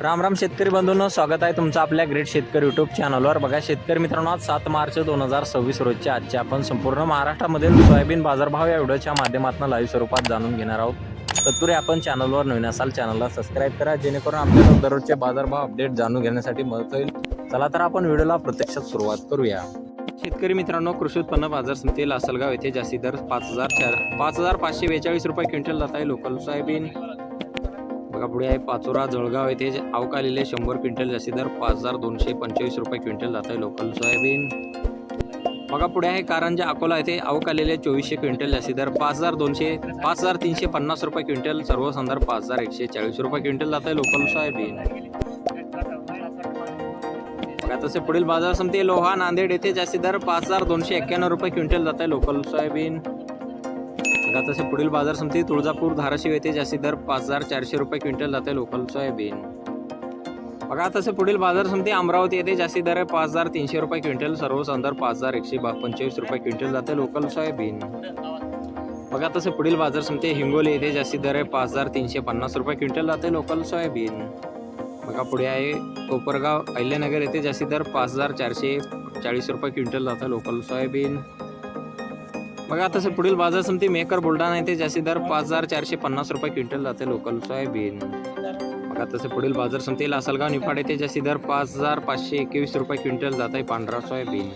राम राम शेतकरी बंधूंनो, स्वागत आहे तुमचं आपल्या ग्रेट शेतकरी यूट्यूब चॅनलवर। बघा शेतकरी मित्रांनो, आज 7 मार्च 2026 रोजच्या आजच्या आपण संपूर्ण महाराष्ट्रामधील सोयाबीन बाजारभाव या व्हिडिओच्या माध्यमातून लाईव्ह स्वरूपात जाणून घेणार आहोत। तत्पूर्वी आपण चॅनलवर नवीन असाल चॅनलला सबस्क्राईब करा, जेणेकरून आपल्याला दररोजचे बाजारभाव अपडेट जाणून घेण्यासाठी मदत होईल। चला तर आपण व्हिडिओला प्रत्यक्षात सुरुवात करूया। शेतकरी मित्रांनो, कृषी उत्पन्न बाजार समिती लासलगाव येथे जास्ती दर 5542 रुपये क्विंटल जात आहे लोकल सोयाबीन। बघा पुढे आहे पाचोरा जळगाव येथे अवकालेले 100 क्विंटल जास्ती दर 5225 रुपये क्विंटल जात आहे लोकल सोयाबीन। बघा पुढे आहे कारंजा अकोला येथे अवकालेले 2400 क्विंटल जास्ती दर 5350 रुपये क्विंटल, सर्व संदर्भ 5140 रुपये क्विंटल जात आहे लोकल सोयाबीन। बघा तसे पुढील बाजार समिती लोहा नांदेड येथे जास्ती दर 5291 रुपये क्विंटल जात आहे लोकल सोयाबीन। बघा तसे पुढील बाजार समिती तुळजापूर धाराशिव येथे जास्ती दर 5400 रुपये क्विंटल जाते लोकल सोयाबीन। बघा तसे पुढील बाजार समिती अमरावती येथे जास्ती दर 5300 रुपये क्विंटल, सर्व संदर्भ 5125 रुपये क्विंटल जाते लोकल सोयाबीन। बघा तसे पुढील बाजार समिती हिंगोली येथे जास्ती दर 5350 रुपये क्विंटल जाते लोकल सोयाबीन। बघा पुढे आहे कोपरगाव अहिल्यानगर येथे जास्ती दर 5440 रुपये क्विंटल जाते लोकल सोयाबीन। बघा तसे पुढील बाजार समिती मेकर बुलढाणा येथे जास्ती दर 5450 रुपये क्विंटल जाते लोकल सोयाबीन। बघा तसे पुढील बाजार समिती लासलगाव निफाड येथे जास्ती दर 5521 रुपये क्विंटल जात आहे पांढरा सोयाबीन।